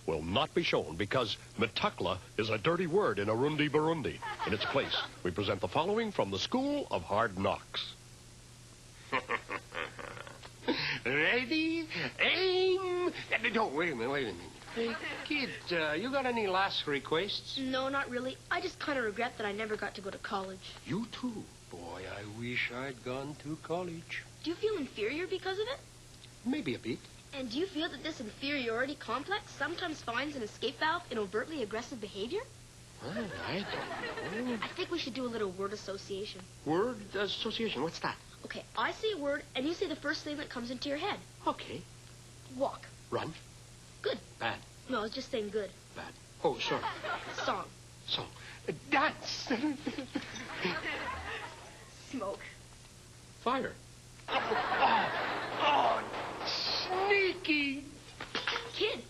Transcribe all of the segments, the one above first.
will not be shown because metukla is a dirty word in Arundi Burundi. In its place, we present the following from the School of Hard Knocks. Ready, aim. No, wait a minute. Hey, kid, you got any last requests? No, not really. I just kind of regret that I never got to go to college. You too? Boy, I wish I'd gone to college. Do you feel inferior because of it? Maybe a bit. And do you feel that this inferiority complex sometimes finds an escape valve in overtly aggressive behavior? Well, I don't know. I think we should do a little word association. Word association? What's that? Okay, I say a word, and you say the first thing that comes into your head. Okay. Walk. Run. Good. Bad. No, I was just saying good. Bad. Oh, sorry. Song. Song. Dance. Smoke. Fire. Oh, sneaky. Kid.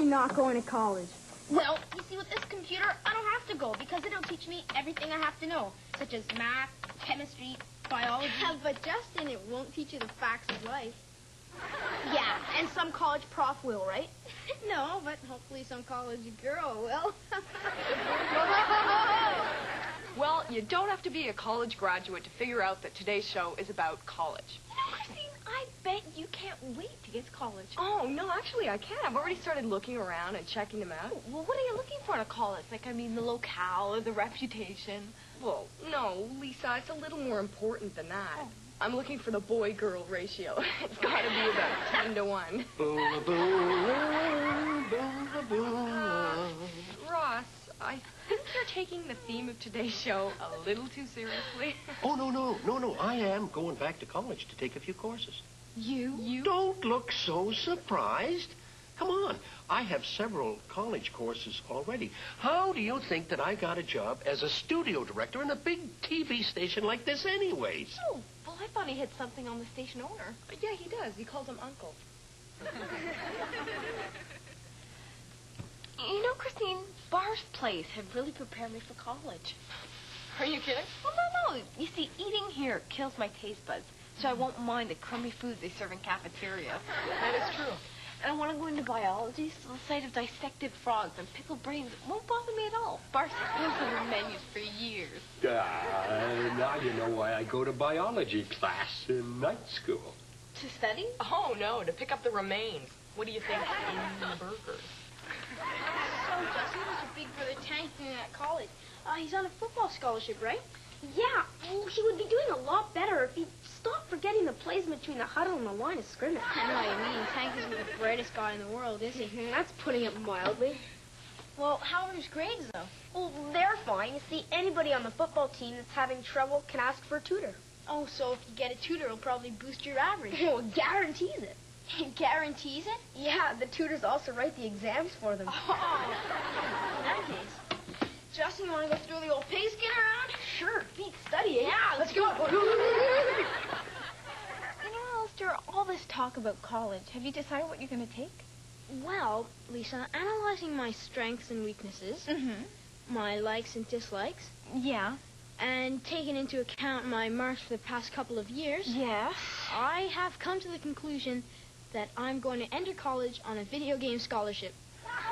Not going to college. Well, you see, with this computer, I don't have to go because it'll teach me everything I have to know, such as math, chemistry, biology. But Justin, it won't teach you the facts of life. Yeah, and some college prof will, right? No, but hopefully some college girl will. Well, you don't have to be a college graduate to figure out that today's show is about college. You know, Christine, I bet you can't wait to get to college. Oh, no, actually, I can. I've already started looking around and checking them out. Well, what are you looking for in a college? Like, I mean, the locale or the reputation? Well, no, Lisa, it's a little more important than that. Oh. I'm looking for the boy-girl ratio. It's got to be about 10 to 1. Ross, I think you're taking the theme of today's show a little too seriously. Oh, no. I am going back to college to take a few courses. You? Don't look so surprised. Come on. I have several college courses already. How do you think that I got a job as a studio director in a big TV station like this anyways? Oh, well, I thought he had something on the station owner. Yeah, he does. He calls him Uncle. You know, Christine, Bar's Place have really prepared me for college. Are you kidding? Well, no. You see, eating here kills my taste buds, so I won't mind the crummy food they serve in cafeteria. That is true. And I want to go into biology, so the sight of dissected frogs and pickled brains won't bother me at all. Bar's has on their menus for years. Now you know why I go to biology class in night school. To study? Oh, no, to pick up the remains. What do you think in the burgers? So, Justin, was your big brother Tank doing at college? He's on a football scholarship, right? Yeah, well, he would be doing a lot better if he stopped forgetting the plays between the huddle and the line of scrimmage. I know what you mean. Tank isn't the brightest guy in the world, is he? That's putting it mildly. Well, how are his grades, though? Well, they're fine. You see, anybody on the football team that's having trouble can ask for a tutor. Oh, so if you get a tutor, it'll probably boost your average. Well, it guarantees it. It guarantees it? Yeah, the tutors also write the exams for them. Oh, in that case. Justin, you want to go through the old pigskin around? Sure, beat studying. Yeah, let's go. You know, Alistair, all this talk about college, have you decided what you're going to take? Well, Lisa, analyzing my strengths and weaknesses, my likes and dislikes, Yeah. and taking into account my marks for the past couple of years, Yeah. I have come to the conclusion that I'm going to enter college on a video game scholarship.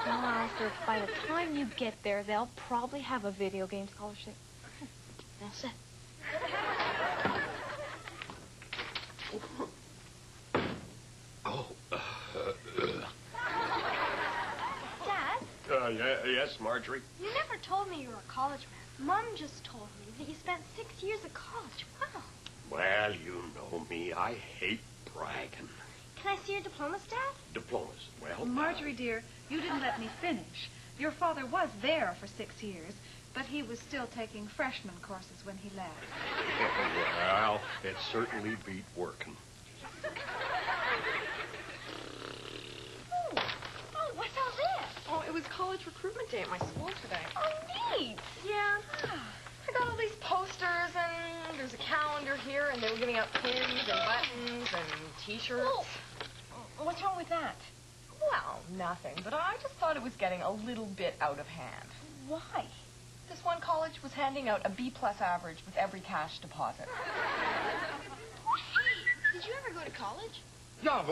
Well, Alistair, by the time you get there, they'll probably have a video game scholarship. All set. Oh. Dad? Yes, Marjorie? You never told me you were a college man. Mom just told me that you spent 6 years at college. Wow. Well, you know me. I hate bragging. Can I see your diplomas, Dad? Diplomas. Well, Marjorie, dear, you didn't let me finish. Your father was there for 6 years, but he was still taking freshman courses when he left. Well, it certainly beat working. Oh, what's all this? Oh, it was college recruitment day at my school today. Oh, neat. Yeah. I got all these posters, and there's a calendar here, and they were giving out pins and buttons and T-shirts. Oh, what's wrong with that? Well, nothing, but I just thought it was getting a little bit out of hand. Why? This one college was handing out a B-plus average with every cash deposit. Hey, did you ever go to college? Yeah,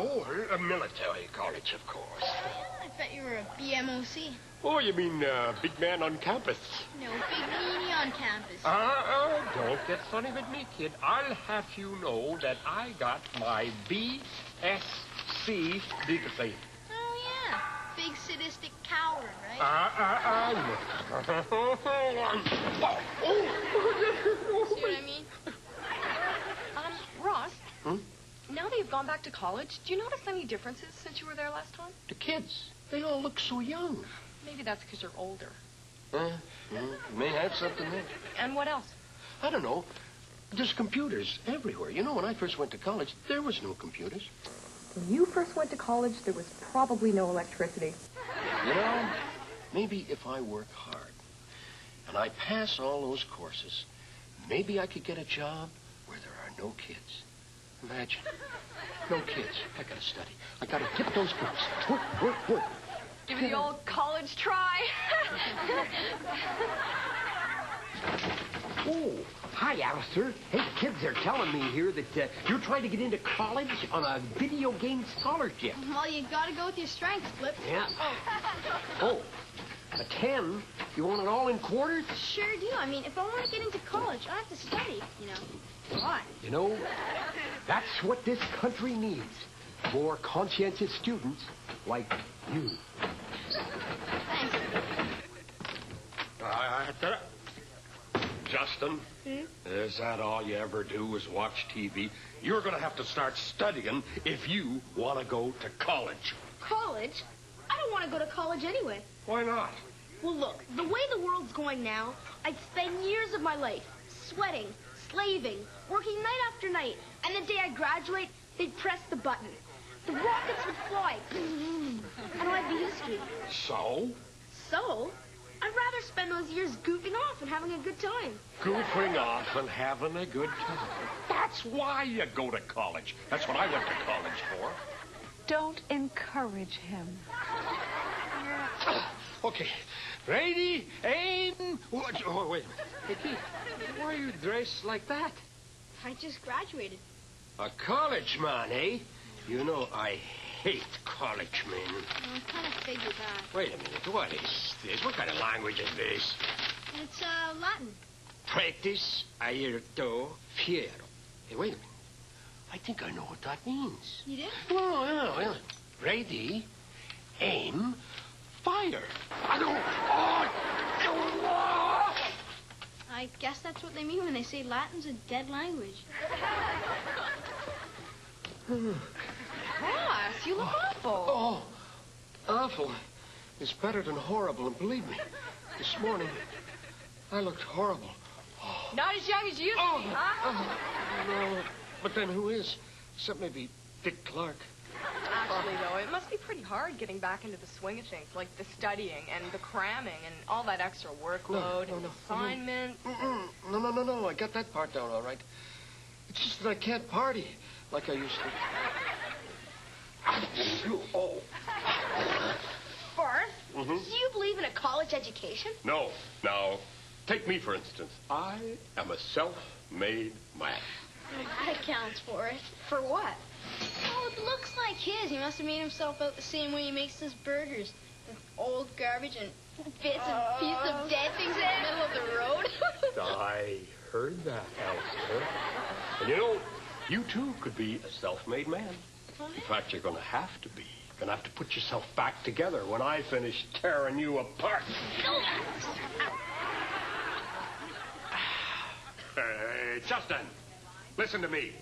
a military college, of course. I thought you were a BMOC. Oh, you mean big man on campus? No, big meanie on campus. Don't get funny with me, kid. I'll have you know that I got my BSc degree. Oh, yeah. Big sadistic coward, right? See what I mean? Ross? Hmm? Now that you've gone back to college, do you notice any differences since you were there last time? The kids, they all look so young. Maybe that's because you're older. May have something there. And what else? I don't know. There's computers everywhere. You know, when I first went to college, there was no computers. When you first went to college, there was probably no electricity. You know, maybe if I work hard and I pass all those courses, maybe I could get a job where there are no kids. Imagine. No kids. I gotta study. I gotta get those books. Give it the old college try. Oh, hi, Alistair. Hey, kids are telling me here that you're trying to get into college on a video game scholarship. Well, you gotta go with your strengths, Flip. Yeah. Oh, a 10? You want it all in quarters? Sure do. I mean, if I want to get into college, I have to study, you know. Why? You know, that's what this country needs. More conscientious students like you. Thanks. Justin, is that all you ever do is watch TV? You're going to have to start studying if you want to go to college. College? I don't want to go to college anyway. Why not? Well, look, the way the world's going now, I'd spend years of my life sweating, slaving, working night after night, and the day I graduate, they'd press the button. The rockets would fly, and I'd be history. So? So, I'd rather spend those years goofing off and having a good time. Goofing off and having a good time. That's why you go to college. That's what I went to college for. Don't encourage him. Okay. Ready, aim. Oh, wait a minute. Hey, Keith, why are you dressed like that? I just graduated. A college man, eh? You know, I hate college men. I kind of figured that. Wait a minute. What is this? What kind of language is this? It's, Latin. Practice aerto fiero. Hey, wait a minute. I think I know what that means. You do? Oh, yeah, well. Ready, aim, fire. I guess that's what they mean when they say Latin's a dead language. Ross, you look awful. Oh, awful. It's better than horrible, and believe me, this morning I looked horrible. Not as young as you used to be, huh? No, but then who is? Except maybe Dick Clark. Actually, though, it must be pretty hard getting back into the swing of things, like the studying and the cramming and all that extra workload and assignments. No. I got that part down all right. It's just that I can't party like I used to. Oh. First, do you believe in a college education? No. Now, take me, for instance. I am a self-made man. That accounts for it. For what? Oh, it looks like his. He must have made himself out the same way he makes his burgers. With old garbage and bits and pieces of dead things in the middle of the road. I heard that, Alistair. And you know, you too could be a self-made man. In fact, you're going to have to be. You're going to have to put yourself back together when I finish tearing you apart. Justin, listen to me.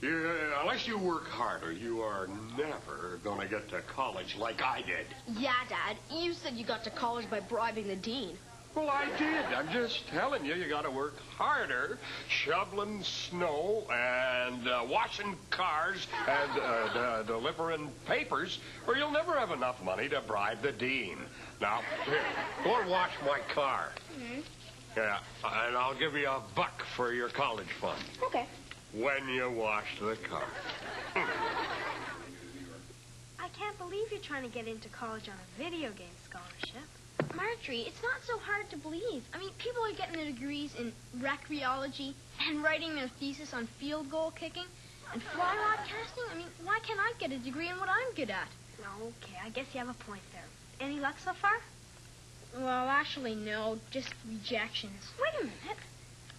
Unless you work harder, you are never going to get to college like I did. Yeah, Dad. You said you got to college by bribing the dean. Well, I did. I'm just telling you, you got to work harder, shoveling snow and washing cars and delivering papers, or you'll never have enough money to bribe the dean. Now, here, go and wash my car. Mm-hmm. Yeah, and I'll give you $1 for your college fund. Okay. When you wash the car. I can't believe you're trying to get into college on a video game scholarship. Marjorie, it's not so hard to believe. I mean, people are getting their degrees in rec-rheology and writing their thesis on field goal kicking and fly rod casting. I mean, why can't I get a degree in what I'm good at? Okay, I guess you have a point there. Any luck so far? Well, actually, no. Just rejections. Wait a minute.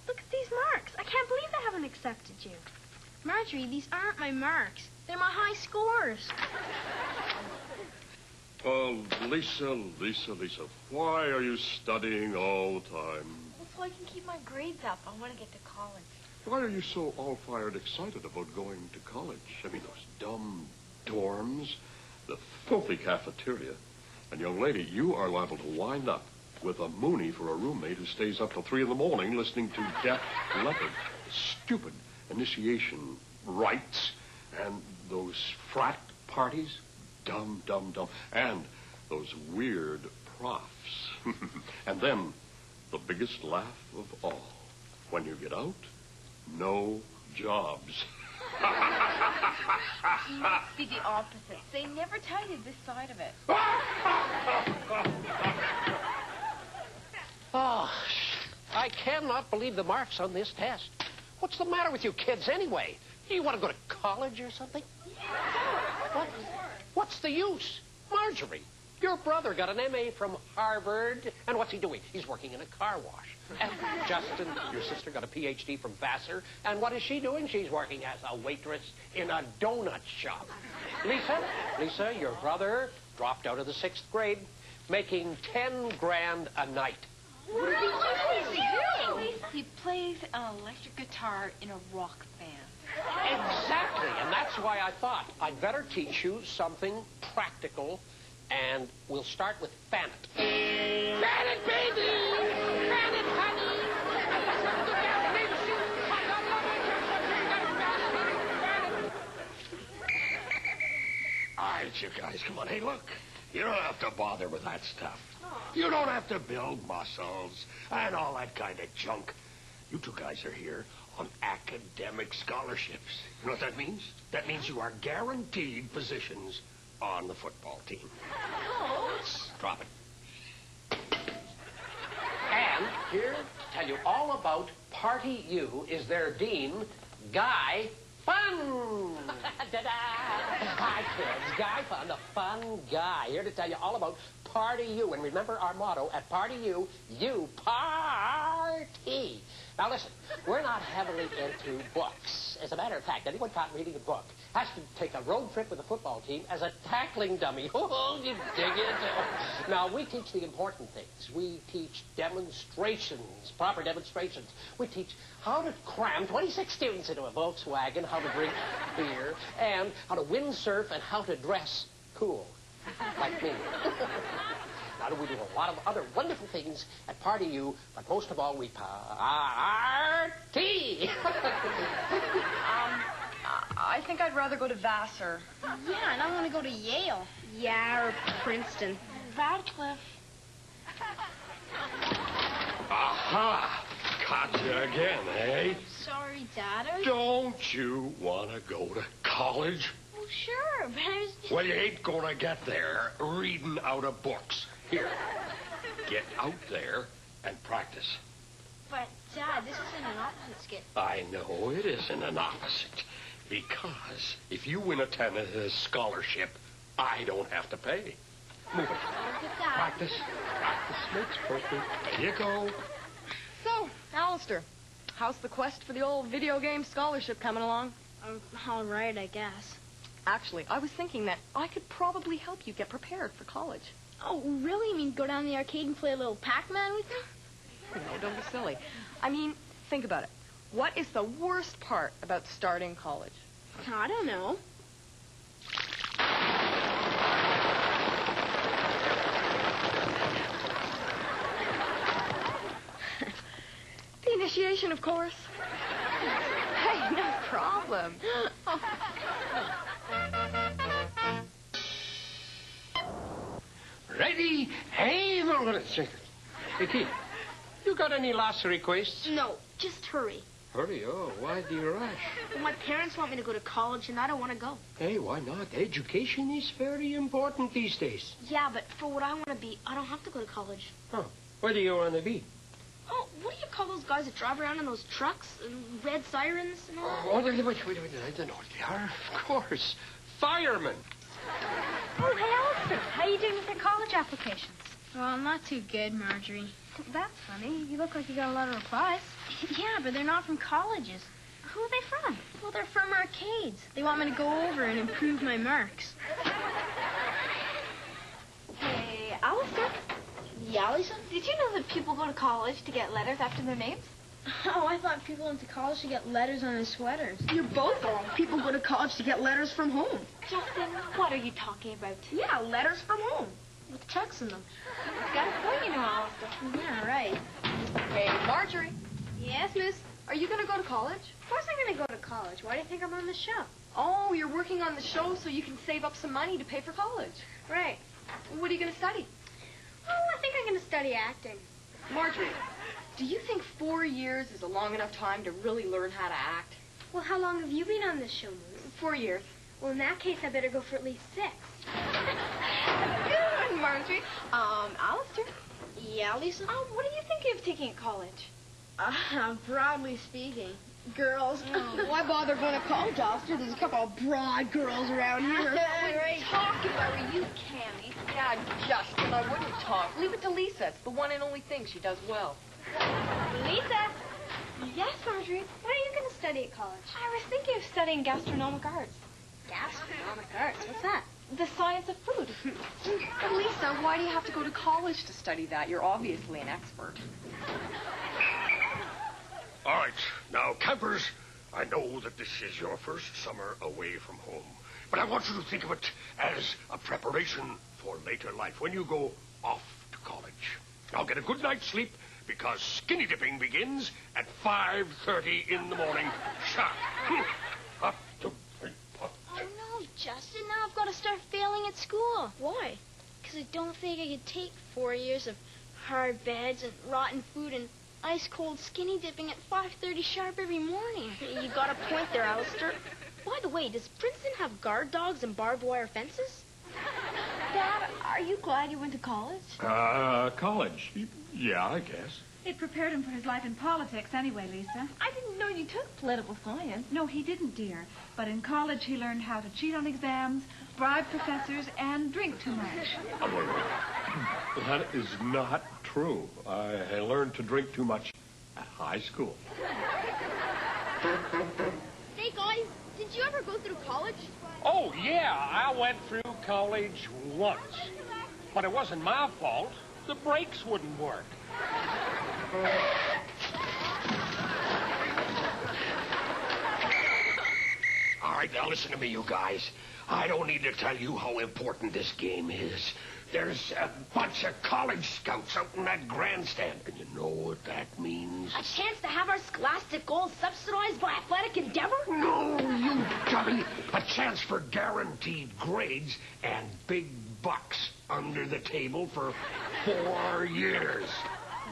Look at these marks. I can't believe they haven't accepted you. Marjorie, these aren't my marks. They're my high scores. Oh, Lisa, why are you studying all the time? Well, so I can keep my grades up. I want to get to college. Why are you so all-fired excited about going to college? I mean, those dumb dorms, the filthy cafeteria. And, young lady, you are liable to wind up with a Mooney for a roommate who stays up till 3 a.m. listening to Def Leppard. Stupid initiation rites and those frat parties. Dumb. And those weird profs. And then, the biggest laugh of all. When you get out, no jobs. Must be the opposite. They never tell you this side of it. Oh, I cannot believe the marks on this test. What's the matter with you kids anyway? Do you want to go to college or something? What? What's the use? Marjorie, your brother got an M.A. from Harvard, and what's he doing? He's working in a car wash. And Justin, your sister, got a Ph.D. from Vassar, and what is she doing? She's working as a waitress in a donut shop. Lisa, your brother dropped out of the 6th grade, making $10,000 a night. What is he doing? He plays an electric guitar in a rock band. Exactly, and that's why I thought I'd better teach you something practical, and we'll start with fan it. Fan it, baby! Fan it, honey! All right, you guys, come on. Hey, look, you don't have to bother with that stuff. You don't have to build muscles and all that kind of junk. You two guys are here on academic scholarships. You know what that means? That means you are guaranteed positions on the football team. Coach? Drop it. And here to tell you all about Party U is their dean, Guy Fun. Ta-da! Hi, kids. Guy Fun, the fun guy. Here to tell you all about Party U. And remember our motto at Party U, you party. Now, listen, we're not heavily into books. As a matter of fact, anyone caught reading a book has to take a road trip with the football team as a tackling dummy. Oh, you dig it? Now, we teach the important things. We teach demonstrations, proper demonstrations. We teach how to cram 26 students into a Volkswagen, how to drink beer, and how to windsurf, and how to dress cool, like me. Now, we do a lot of other wonderful things at Party U, but most of all, we party. I think I'd rather go to Vassar. Yeah, and I want to go to Yale. Yeah, or Princeton. Radcliffe. Aha! Caught you again, eh? Sorry, Dad. Don't you want to go to college? Well, sure, but I was... Well, you ain't going to get there reading out of books. Here, get out there and practice. But, Dad, this isn't an opposite skit. I know it isn't an opposite. Because if you win a tennis scholarship, I don't have to pay. Move it. Look at that. Practice. Practice makes perfect. There you go. So, Alistair, how's the quest for the old video game scholarship coming along? All right, I guess. Actually, I was thinking that I could probably help you get prepared for college. Oh, really? You mean go down to the arcade and play a little Pac-Man with me? No, don't be silly. I mean, think about it. What is the worst part about starting college? I don't know. The initiation, of course. Hey, no problem. Ready? Aim. Hey, kid, you got any last requests? No, just hurry. Hurry, oh, why the rush? Well, my parents want me to go to college, and I don't want to go. Hey, why not? Education is very important these days. Yeah, but for what I want to be, I don't have to go to college. Oh, what do you want to be? Oh, what do you call those guys that drive around in those trucks and red sirens and all that? Oh, wait, I don't know what they are. Of course. Firemen. Oh, hey, Alistair. How you doing with your college applications? Well, not too good, Marjorie. That's funny. You look like you got a lot of replies. Yeah, but they're not from colleges. Who are they from? Well, they're from arcades. They want me to go over and improve my marks. Hey, Alistair. Yeah, Lisa? Did you know that people go to college to get letters after their names? Oh, I thought people went to college to get letters on their sweaters. You're both wrong. People go to college to get letters from home. Justin, what are you talking about? Yeah, letters from home. With checks in them. Got a point, you know, Alistair. Yeah, right. Hey, Marjorie, Yes, miss? are you going to go to college? Of course I'm going to go to college. Why do you think I'm on the show? Oh, you're working on the show so you can save up some money to pay for college. Right. What are you going to study? Oh, I think I'm going to study acting. Marjorie, do you think 4 years is a long enough time to really learn how to act? Well, how long have you been on this show, Moose? 4 years. Well, in that case, I better go for at least 6. Good, Marjorie. Alistair, Yeah, Lisa? what are you thinking of taking at college? Broadly speaking, girls. Why bother going to college, Alistair? There's a couple of broad girls around here. Talk if I were you, Cammy. Yeah, Justin, I wouldn't talk. Leave it to Lisa. It's the one and only thing she does well. Lisa, Yes, Marjorie. What are you going to study at college? I was thinking of studying gastronomic arts. Gastronomic arts. What's that? The science of food. Lisa, why do you have to go to college to study that? You're obviously an expert. All right, now, campers, I know that this is your first summer away from home, but I want you to think of it as a preparation for later life when you go off to college. Now, get a good night's sleep because skinny dipping begins at 5:30 in the morning sharp. Up to up. Oh, no, Justin. Now I've got to start failing at school. Why? Because I don't think I could take 4 years of hard beds and rotten food and ice-cold skinny dipping at 5:30 sharp every morning. You got a point there, Alistair. By the way, does Princeton have guard dogs and barbed wire fences? Dad, are you glad you went to college? College. Yeah, I guess. It prepared him for his life in politics anyway, Lisa. I didn't know you took political science. No, he didn't, dear. But in college, he learned how to cheat on exams, bribe professors, and drink too much. That is not true. I learned to drink too much at high school. Hey, guys, did you ever go through college? Oh, yeah, I went through college once. But it wasn't my fault. The brakes wouldn't work. All right, now listen to me, you guys. I don't need to tell you how important this game is. There's a bunch of college scouts out in that grandstand. And you know what that means? A chance to have our scholastic goals subsidized by athletic endeavor? No, you dummy. A chance for guaranteed grades and big bucks under the table for 4 years.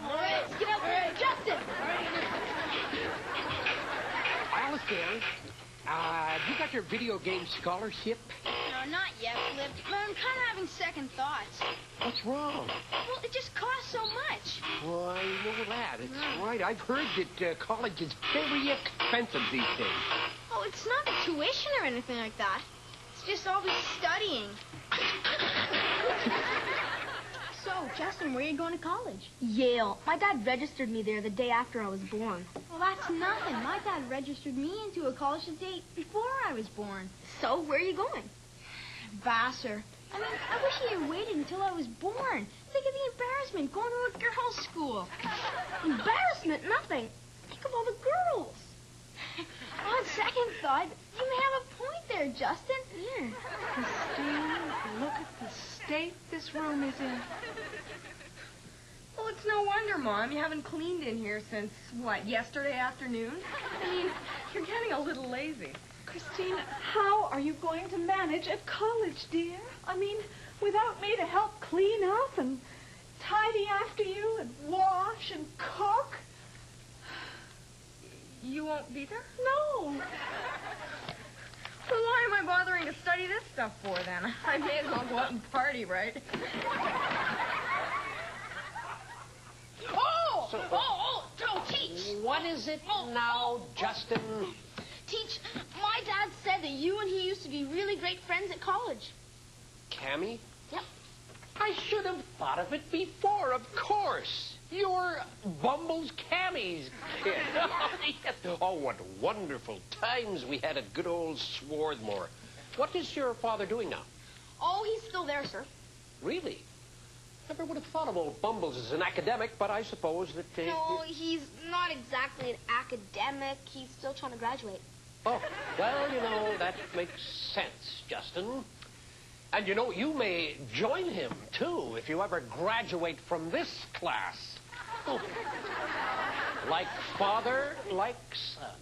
All right, let's get out there. Justin! Alistair, you got your video game scholarship? No, not yet, Flip. But I'm kind of having second thoughts. What's wrong? Well, it just costs so much. Well, I know that. It's right. I've heard that college is very expensive these days. Oh, it's not the tuition or anything like that. It's just all the studying. So, Justin, where are you going to college? Yale. My dad registered me there the day after I was born. Well, that's nothing. My dad registered me into a college the day before I was born. So, where are you going? Vassar. I mean, I wish he had waited until I was born. Think of the embarrassment going to a girls' school. Embarrassment? Nothing. Think of all the girls. On second thought, you may have a there, Justin. Here. Christine, look at the state this room is in. Well, it's no wonder, Mom. You haven't cleaned in here since, what, yesterday afternoon? I mean, you're getting a little lazy. Christine, how are you going to manage at college, dear? I mean, without me to help clean up and tidy after you and wash and cook? You won't be there? No. Well, why am I bothering to study this stuff for, then? I may as well go out and party, right? Teach. What is it now, Justin? Teach, my dad said that you and he used to be really great friends at college. Cammy? Yep. I should have thought of it before, of course. You're Bumble's Cammy's kid. Oh, what wonderful times we had at good old Swarthmore. What is your father doing now? Oh, he's still there, sir. Really? Never would have thought of old Bumbles as an academic, but I suppose that... No, he's not exactly an academic. He's still trying to graduate. Oh, well, you know, that makes sense, Justin. And, you know, you may join him, too, if you ever graduate from this class. Oh. Like father, like son.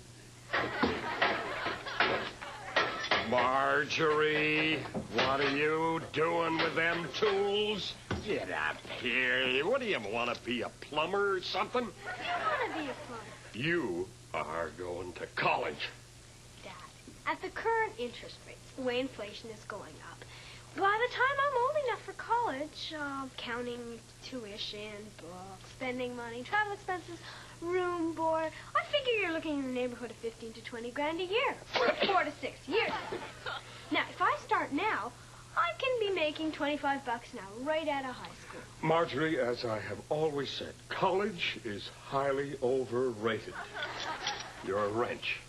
Marjorie, what are you doing with them tools? Get up here. What do you want to be, a plumber or something? I want to be a plumber. You are going to college. Dad, at the current interest rates, the way inflation is going up, by the time I'm old enough for college, counting tuition, books, spending money, travel expenses, room, board, I figure you're looking in the neighborhood of 15 to 20 grand a year for 4 to 6 years. Now, if I start now, I can be making $25 now, right out of high school. Marjorie, as I have always said, college is highly overrated. You're a wrench.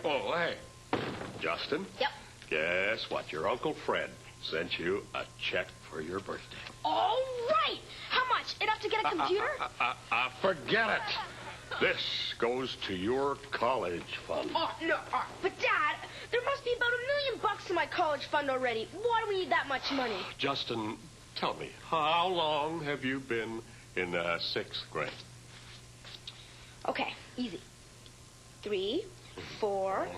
Oh, hey. Justin? Yep. Guess what? Your Uncle Fred sent you a check for your birthday. All right. How much? Enough to get a computer? Forget it. This goes to your college fund. Oh, no. But, Dad, there must be about $1 million in my college fund already. Why do we need that much money? Justin, tell me, how long have you been in the 6th grade? Okay, easy. 3, 4,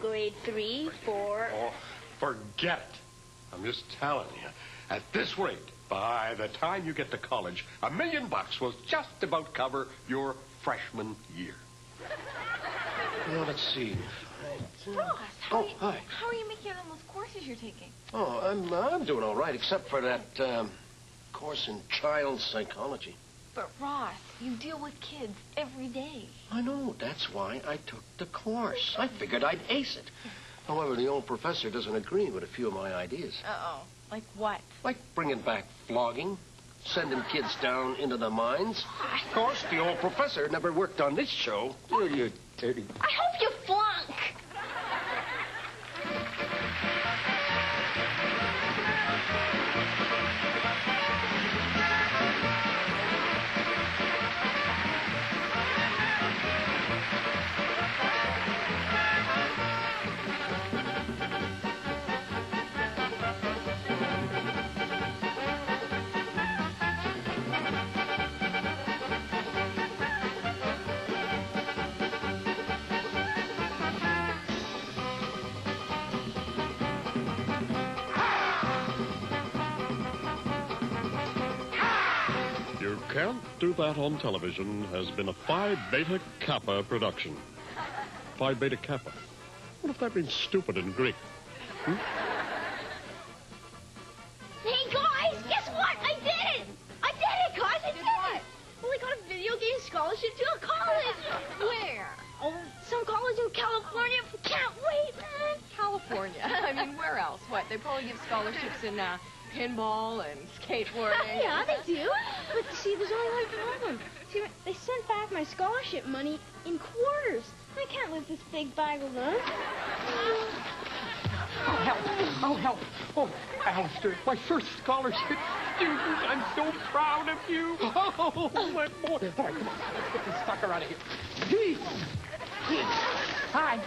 grade 3, 4. Oh, forget it. I'm just telling you, at this rate, by the time you get to college, $1 million will just about cover your freshman year. Well, let's see. Ross, Hi. how are you making out on those courses you're taking? Oh, I'm doing all right, except for that course in child psychology. But, Ross, you deal with kids every day. I know. That's why I took the course. I figured I'd ace it. However, the old professor doesn't agree with a few of my ideas. Uh-oh. Like what? Like bringing back flogging, sending kids down into the mines. Of course, the old professor never worked on this show. You dirty... I hope you flunk. Can't Do That on Television has been a Phi Beta Kappa production. Phi Beta Kappa. What if that means stupid in Greek? Hey, guys, guess what? I did it! I did it, guys! I did it! Well, I got a video game scholarship to a college. Where? Oh, some college in California. Can't wait, man. California. I mean, where else? What? They probably give scholarships in pinball and skateboarding. Yeah, they do. But see, there's only one problem. See, they sent back my scholarship money in quarters. I can't live this big bag alone. Oh, help. Oh, help. Oh, Alistair, my first scholarship. Student, I'm so proud of you. Oh, my boy. All right, come on. Let's get this sucker out of here. Jeez. Bye.